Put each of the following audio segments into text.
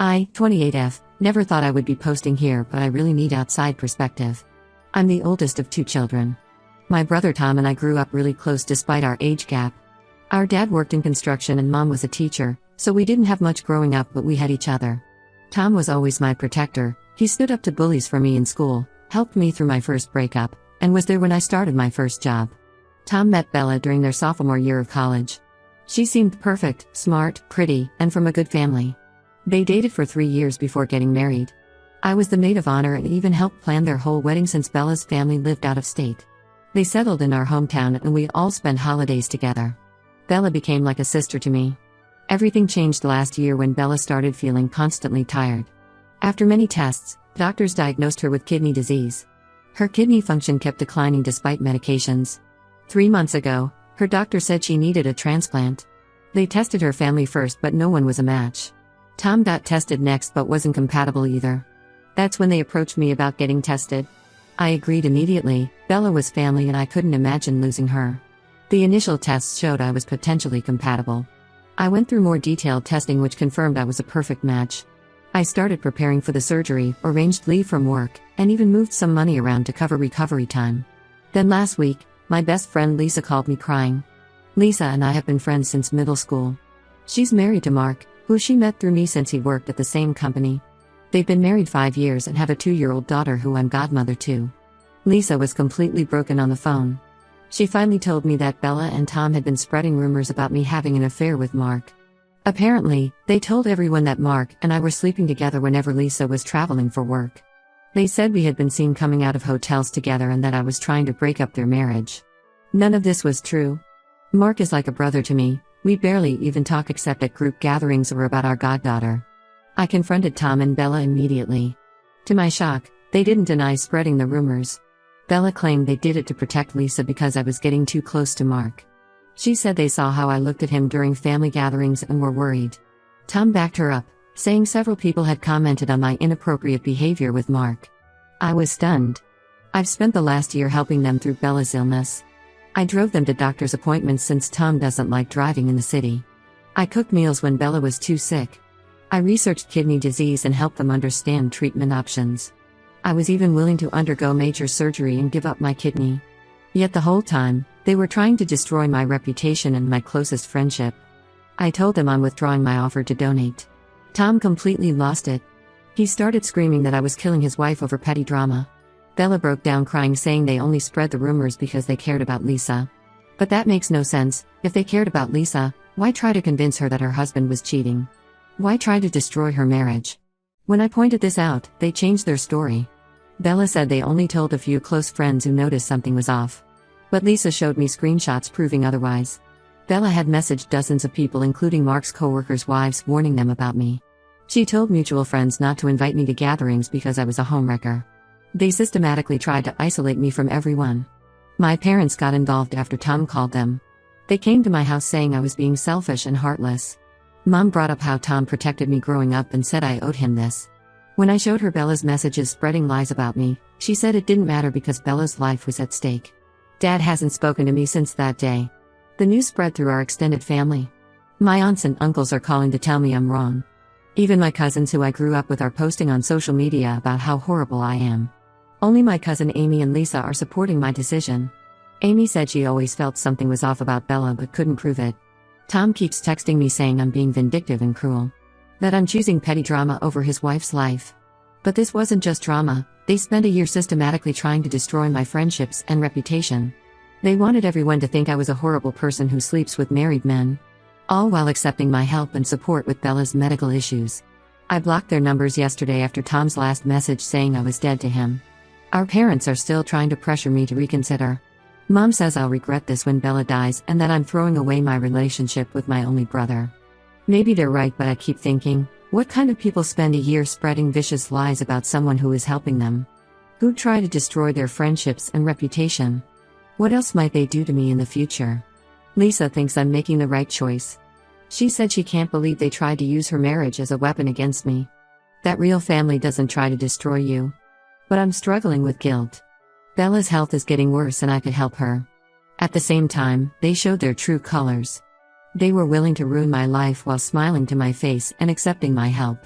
I, 28F, never thought I would be posting here, but I really need outside perspective. I'm the oldest of 2 children. My brother Tom and I grew up really close despite our age gap. Our dad worked in construction and mom was a teacher, so we didn't have much growing up, but we had each other. Tom was always my protector. He stood up to bullies for me in school, helped me through my first breakup, and was there when I started my first job. Tom met Bella during their sophomore year of college. She seemed perfect, smart, pretty, and from a good family. They dated for 3 years before getting married. I was the maid of honor and even helped plan their whole wedding since Bella's family lived out of state. They settled in our hometown and we all spent holidays together. Bella became like a sister to me. Everything changed last year when Bella started feeling constantly tired. After many tests, doctors diagnosed her with kidney disease. Her kidney function kept declining despite medications. 3 months ago, her doctor said she needed a transplant. They tested her family first, but no one was a match. Tom got tested next but wasn't compatible either. That's when they approached me about getting tested. I agreed immediately. Bella was family and I couldn't imagine losing her. The initial tests showed I was potentially compatible. I went through more detailed testing which confirmed I was a perfect match. I started preparing for the surgery, arranged leave from work, and even moved some money around to cover recovery time. Then last week, my best friend Lisa called me crying. Lisa and I have been friends since middle school. She's married to Mark, who she met through me since he worked at the same company. They've been married 5 years and have a 2-year-old daughter who I'm godmother to. Lisa was completely broken on the phone. She finally told me that Bella and Tom had been spreading rumors about me having an affair with Mark. Apparently, they told everyone that Mark and I were sleeping together whenever Lisa was traveling for work. They said we had been seen coming out of hotels together and that I was trying to break up their marriage. None of this was true. Mark is like a brother to me. We barely even talk except at group gatherings or about our goddaughter. I confronted Tom and Bella immediately. To my shock, they didn't deny spreading the rumors. Bella claimed they did it to protect Lisa because I was getting too close to Mark. She said they saw how I looked at him during family gatherings and were worried. Tom backed her up, saying several people had commented on my inappropriate behavior with Mark. I was stunned. I've spent the last year helping them through Bella's illness. I drove them to doctor's appointments since Tom doesn't like driving in the city. I cooked meals when Bella was too sick. I researched kidney disease and helped them understand treatment options. I was even willing to undergo major surgery and give up my kidney. Yet the whole time, they were trying to destroy my reputation and my closest friendship. I told them I'm withdrawing my offer to donate. Tom completely lost it. He started screaming that I was killing his wife over petty drama. Bella broke down crying, saying they only spread the rumors because they cared about Lisa. But that makes no sense. If they cared about Lisa, why try to convince her that her husband was cheating? Why try to destroy her marriage? When I pointed this out, they changed their story. Bella said they only told a few close friends who noticed something was off. But Lisa showed me screenshots proving otherwise. Bella had messaged dozens of people, including Mark's co-workers' wives, warning them about me. She told mutual friends not to invite me to gatherings because I was a homewrecker. They systematically tried to isolate me from everyone. My parents got involved after Tom called them. They came to my house saying I was being selfish and heartless. Mom brought up how Tom protected me growing up and said I owed him this. When I showed her Bella's messages spreading lies about me, she said it didn't matter because Bella's life was at stake. Dad hasn't spoken to me since that day. The news spread through our extended family. My aunts and uncles are calling to tell me I'm wrong. Even my cousins who I grew up with are posting on social media about how horrible I am. Only my cousin Amy and Lisa are supporting my decision. Amy said she always felt something was off about Bella but couldn't prove it. Tom keeps texting me saying I'm being vindictive and cruel. That I'm choosing petty drama over his wife's life. But this wasn't just drama. They spent a year systematically trying to destroy my friendships and reputation. They wanted everyone to think I was a horrible person who sleeps with married men. All while accepting my help and support with Bella's medical issues. I blocked their numbers yesterday after Tom's last message saying I was dead to him. Our parents are still trying to pressure me to reconsider. Mom says I'll regret this when Bella dies and that I'm throwing away my relationship with my only brother. Maybe they're right, but I keep thinking, what kind of people spend a year spreading vicious lies about someone who is helping them? Who try to destroy their friendships and reputation? What else might they do to me in the future? Lisa thinks I'm making the right choice. She said she can't believe they tried to use her marriage as a weapon against me. That real family doesn't try to destroy you. But I'm struggling with guilt. Bella's health is getting worse and I could help her. At the same time, they showed their true colors. They were willing to ruin my life while smiling to my face and accepting my help.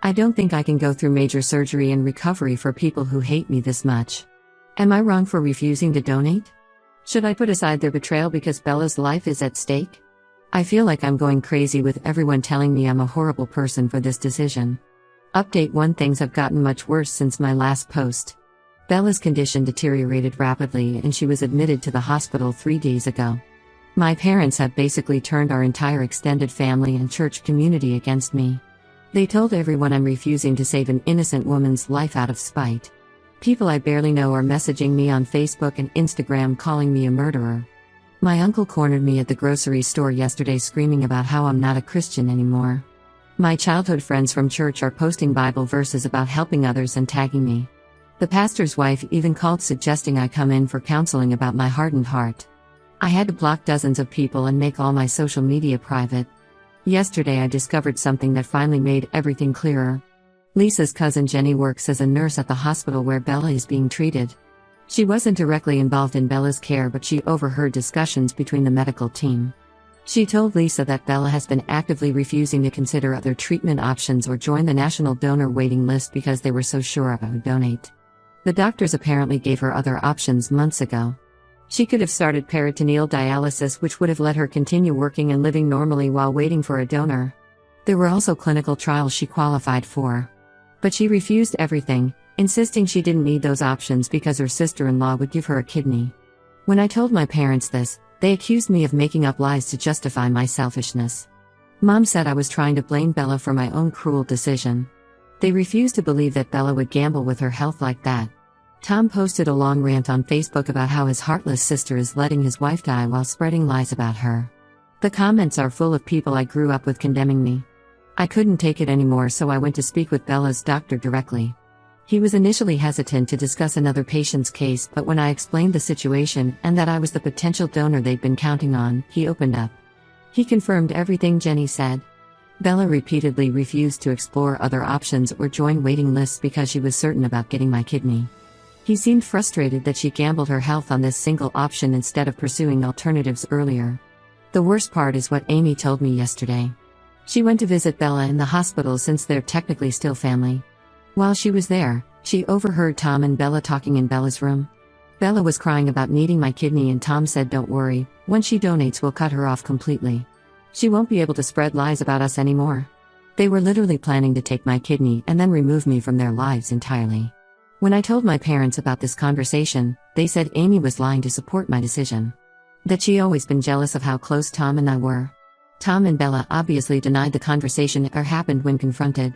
I don't think I can go through major surgery and recovery for people who hate me this much. Am I wrong for refusing to donate? Should I put aside their betrayal because Bella's life is at stake? I feel like I'm going crazy with everyone telling me I'm a horrible person for this decision. Update 1: Things have gotten much worse since my last post. Bella's condition deteriorated rapidly and she was admitted to the hospital 3 days ago. My parents have basically turned our entire extended family and church community against me. They told everyone I'm refusing to save an innocent woman's life out of spite. People I barely know are messaging me on Facebook and Instagram calling me a murderer. My uncle cornered me at the grocery store yesterday screaming about how I'm not a Christian anymore. My childhood friends from church are posting Bible verses about helping others and tagging me. The pastor's wife even called suggesting I come in for counseling about my hardened heart. I had to block dozens of people and make all my social media private. Yesterday I discovered something that finally made everything clearer. Lisa's cousin Jenny works as a nurse at the hospital where Bella is being treated. She wasn't directly involved in Bella's care, but she overheard discussions between the medical team. She told Lisa that Bella has been actively refusing to consider other treatment options or join the national donor waiting list because they were so sure I would donate. The doctors apparently gave her other options months ago. She could have started peritoneal dialysis, which would have let her continue working and living normally while waiting for a donor. There were also clinical trials she qualified for. But she refused everything, insisting she didn't need those options because her sister-in-law would give her a kidney. When I told my parents this, they accused me of making up lies to justify my selfishness. Mom said I was trying to blame Bella for my own cruel decision. They refused to believe that Bella would gamble with her health like that. Tom posted a long rant on Facebook about how his heartless sister is letting his wife die while spreading lies about her. The comments are full of people I grew up with condemning me. I couldn't take it anymore, so I went to speak with Bella's doctor directly. He was initially hesitant to discuss another patient's case, but when I explained the situation and that I was the potential donor they'd been counting on, he opened up. He confirmed everything Jenny said. Bella repeatedly refused to explore other options or join waiting lists because she was certain about getting my kidney. He seemed frustrated that she gambled her health on this single option instead of pursuing alternatives earlier. The worst part is what Amy told me yesterday. She went to visit Bella in the hospital since they're technically still family. While she was there, she overheard Tom and Bella talking in Bella's room. Bella was crying about needing my kidney and Tom said, "Don't worry, when she donates we'll cut her off completely. She won't be able to spread lies about us anymore." They were literally planning to take my kidney and then remove me from their lives entirely. When I told my parents about this conversation, they said Amy was lying to support my decision. That she always been jealous of how close Tom and I were. Tom and Bella obviously denied the conversation ever happened when confronted.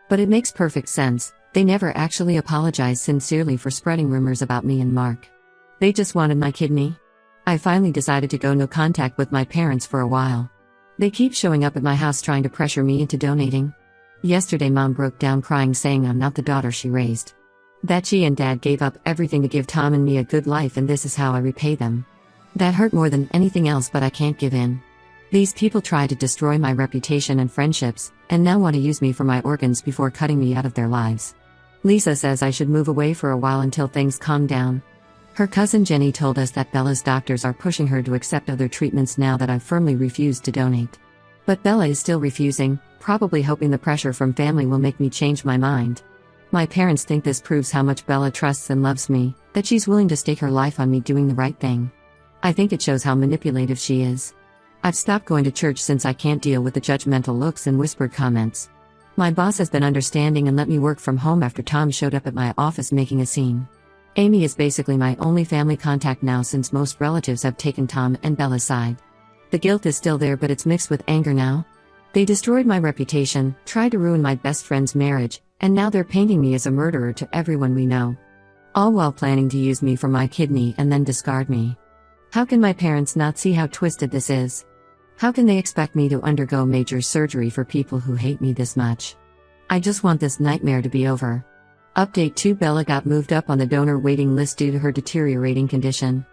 But it makes perfect sense, they never actually apologized sincerely for spreading rumors about me and Mark. They just wanted my kidney. I finally decided to go no contact with my parents for a while. They keep showing up at my house trying to pressure me into donating. Yesterday Mom broke down crying, saying I'm not the daughter she raised. That she and Dad gave up everything to give Tom and me a good life and this is how I repay them. That hurt more than anything else, but I can't give in. These people tried to destroy my reputation and friendships, and now want to use me for my organs before cutting me out of their lives. Lisa says I should move away for a while until things calm down. Her cousin Jenny told us that Bella's doctors are pushing her to accept other treatments now that I've firmly refused to donate. But Bella is still refusing, probably hoping the pressure from family will make me change my mind. My parents think this proves how much Bella trusts and loves me, that she's willing to stake her life on me doing the right thing. I think it shows how manipulative she is. I've stopped going to church since I can't deal with the judgmental looks and whispered comments. My boss has been understanding and let me work from home after Tom showed up at my office making a scene. Amy is basically my only family contact now since most relatives have taken Tom and Bella's side. The guilt is still there, but it's mixed with anger now. They destroyed my reputation, tried to ruin my best friend's marriage, and now they're painting me as a murderer to everyone we know. All while planning to use me for my kidney and then discard me. How can my parents not see how twisted this is? How can they expect me to undergo major surgery for people who hate me this much? I just want this nightmare to be over. Update 2: Bella got moved up on the donor waiting list due to her deteriorating condition.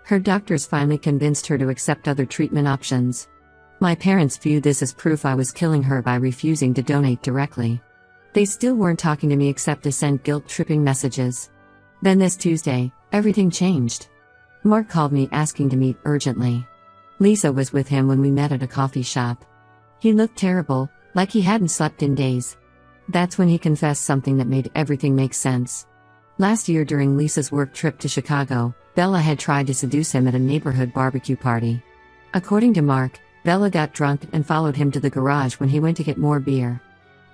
Her doctors finally convinced her to accept other treatment options. My parents viewed this as proof I was killing her by refusing to donate directly. They still weren't talking to me except to send guilt-tripping messages. Then this Tuesday, everything changed. Mark called me asking to meet urgently. Lisa was with him when we met at a coffee shop. He looked terrible, like he hadn't slept in days. That's when he confessed something that made everything make sense. Last year during Lisa's work trip to Chicago, Bella had tried to seduce him at a neighborhood barbecue party. According to Mark, Bella got drunk and followed him to the garage when he went to get more beer.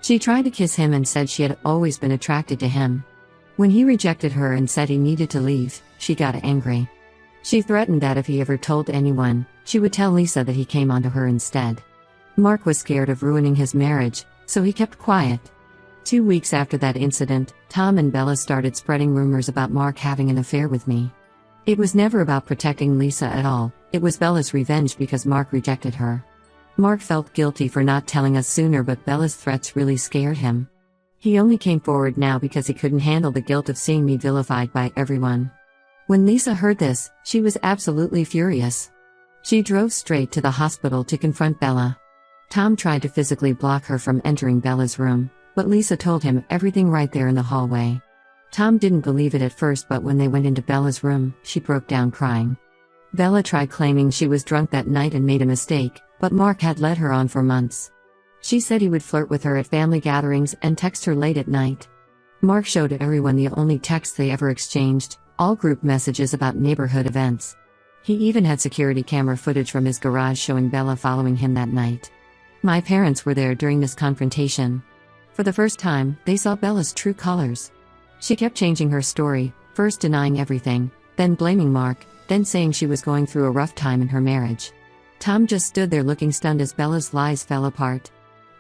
She tried to kiss him and said she had always been attracted to him. When he rejected her and said he needed to leave, she got angry. She threatened that if he ever told anyone, she would tell Lisa that he came onto her instead. Mark was scared of ruining his marriage, so he kept quiet. 2 weeks after that incident, Tom and Bella started spreading rumors about Mark having an affair with me. It was never about protecting Lisa at all, it was Bella's revenge because Mark rejected her. Mark felt guilty for not telling us sooner, but Bella's threats really scared him. He only came forward now because he couldn't handle the guilt of seeing me vilified by everyone. When Lisa heard this, she was absolutely furious. She drove straight to the hospital to confront Bella. Tom tried to physically block her from entering Bella's room, but Lisa told him everything right there in the hallway. Tom didn't believe it at first, but when they went into Bella's room, she broke down crying. Bella tried claiming she was drunk that night and made a mistake, but Mark had led her on for months. She said he would flirt with her at family gatherings and text her late at night. Mark showed everyone the only texts they ever exchanged, all group messages about neighborhood events. He even had security camera footage from his garage showing Bella following him that night. My parents were there during this confrontation. For the first time, they saw Bella's true colors. She kept changing her story, first denying everything, then blaming Mark, then saying she was going through a rough time in her marriage. Tom just stood there looking stunned as Bella's lies fell apart.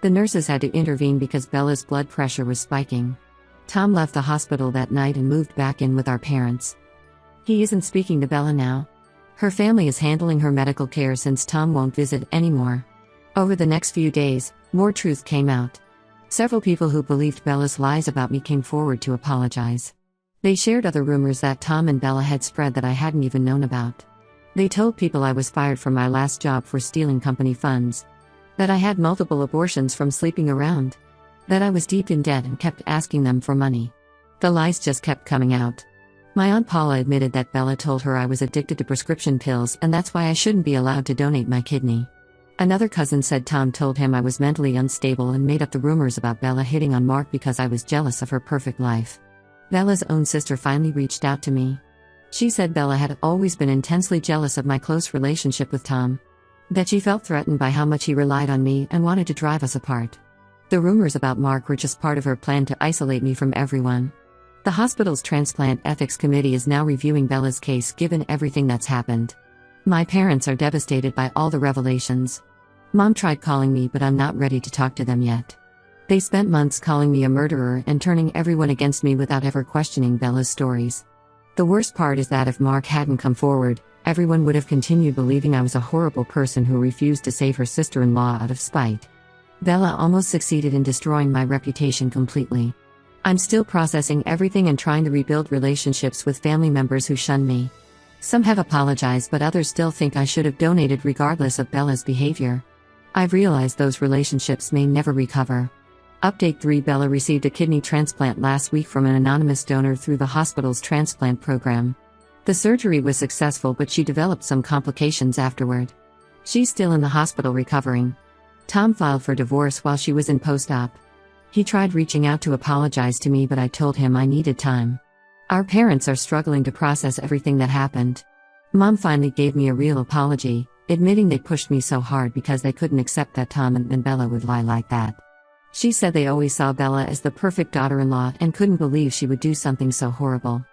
The nurses had to intervene because Bella's blood pressure was spiking. Tom left the hospital that night and moved back in with our parents. He isn't speaking to Bella now. Her family is handling her medical care since Tom won't visit anymore. Over the next few days, more truth came out. Several people who believed Bella's lies about me came forward to apologize. They shared other rumors that Tom and Bella had spread that I hadn't even known about. They told people I was fired from my last job for stealing company funds. That I had multiple abortions from sleeping around. That I was deep in debt and kept asking them for money. The lies just kept coming out. My Aunt Paula admitted that Bella told her I was addicted to prescription pills and that's why I shouldn't be allowed to donate my kidney. Another cousin said Tom told him I was mentally unstable and made up the rumors about Bella hitting on Mark because I was jealous of her perfect life. Bella's own sister finally reached out to me. She said Bella had always been intensely jealous of my close relationship with Tom. That she felt threatened by how much he relied on me and wanted to drive us apart. The rumors about Mark were just part of her plan to isolate me from everyone. The hospital's transplant ethics committee is now reviewing Bella's case given everything that's happened. My parents are devastated by all the revelations. Mom tried calling me, but I'm not ready to talk to them yet. They spent months calling me a murderer and turning everyone against me without ever questioning Bella's stories. The worst part is that if Mark hadn't come forward, everyone would have continued believing I was a horrible person who refused to save her sister-in-law out of spite. Bella almost succeeded in destroying my reputation completely. I'm still processing everything and trying to rebuild relationships with family members who shun me. Some have apologized, but others still think I should have donated regardless of Bella's behavior. I've realized those relationships may never recover. Update 3: Bella received a kidney transplant last week from an anonymous donor through the hospital's transplant program. The surgery was successful, but she developed some complications afterward. She's still in the hospital recovering. Tom filed for divorce while she was in post-op. He tried reaching out to apologize to me, but I told him I needed time. Our parents are struggling to process everything that happened. Mom finally gave me a real apology, admitting they pushed me so hard because they couldn't accept that Tom and Bella would lie like that. She said they always saw Bella as the perfect daughter-in-law and couldn't believe she would do something so horrible.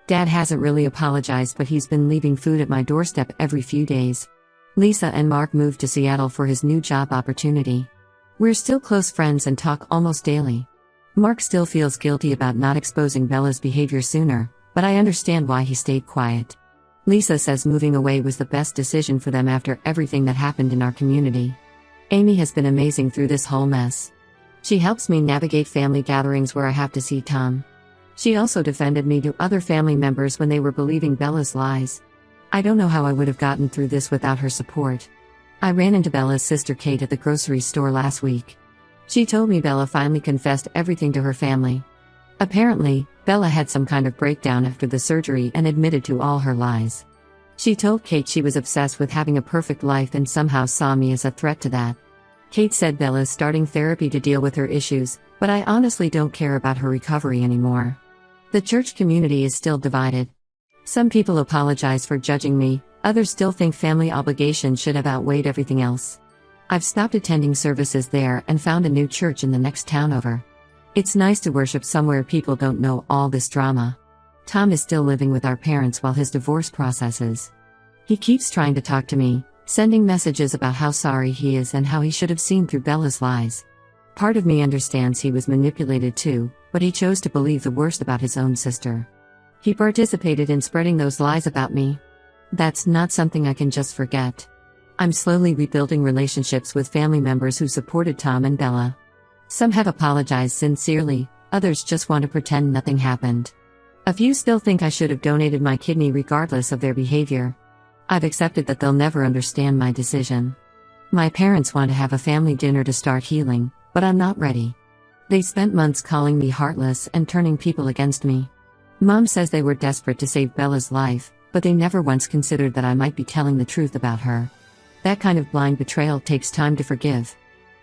Dad hasn't really apologized, but he's been leaving food at my doorstep every few days. Lisa and Mark moved to Seattle for his new job opportunity. We're still close friends and talk almost daily. Mark still feels guilty about not exposing Bella's behavior sooner, but I understand why he stayed quiet. Lisa says moving away was the best decision for them after everything that happened in our community. Amy has been amazing through this whole mess. She helps me navigate family gatherings where I have to see Tom. She also defended me to other family members when they were believing Bella's lies. I don't know how I would have gotten through this without her support. I ran into Bella's sister Kate at the grocery store last week. She told me Bella finally confessed everything to her family. Apparently, Bella had some kind of breakdown after the surgery and admitted to all her lies. She told Kate she was obsessed with having a perfect life and somehow saw me as a threat to that. Kate said Bella's starting therapy to deal with her issues, But I honestly don't care about her recovery anymore. The church community is still divided. Some people apologize for judging me, others still think family obligations should have outweighed everything else. I've stopped attending services there and found a new church in the next town over. It's nice to worship somewhere people don't know all this drama. Tom is still living with our parents while his divorce processes. He keeps trying to talk to me, sending messages about how sorry he is and how he should have seen through Bella's lies. Part of me understands he was manipulated too, but he chose to believe the worst about his own sister. He participated in spreading those lies about me. That's not something I can just forget. I'm slowly rebuilding relationships with family members who supported Tom and Bella. Some have apologized sincerely, others just want to pretend nothing happened. A few still think I should have donated my kidney regardless of their behavior. I've accepted that they'll never understand my decision. My parents want to have a family dinner to start healing, but I'm not ready. They spent months calling me heartless and turning people against me. Mom says they were desperate to save Bella's life, but they never once considered that I might be telling the truth about her. That kind of blind betrayal takes time to forgive.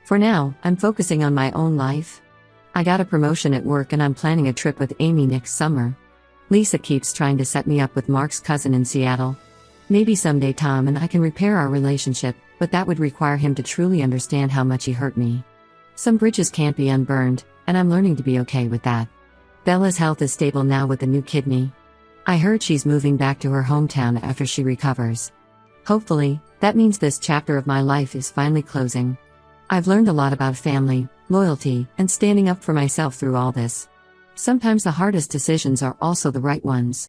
For now, I'm focusing on my own life. I got a promotion at work and I'm planning a trip with Amy next summer. Lisa keeps trying to set me up with Mark's cousin in Seattle. Maybe someday Tom and I can repair our relationship, but that would require him to truly understand how much he hurt me. Some bridges can't be unburned, and I'm learning to be okay with that. Bella's health is stable now with a new kidney. I heard she's moving back to her hometown after she recovers. Hopefully, that means this chapter of my life is finally closing. I've learned a lot about family, loyalty, and standing up for myself through all this. Sometimes the hardest decisions are also the right ones.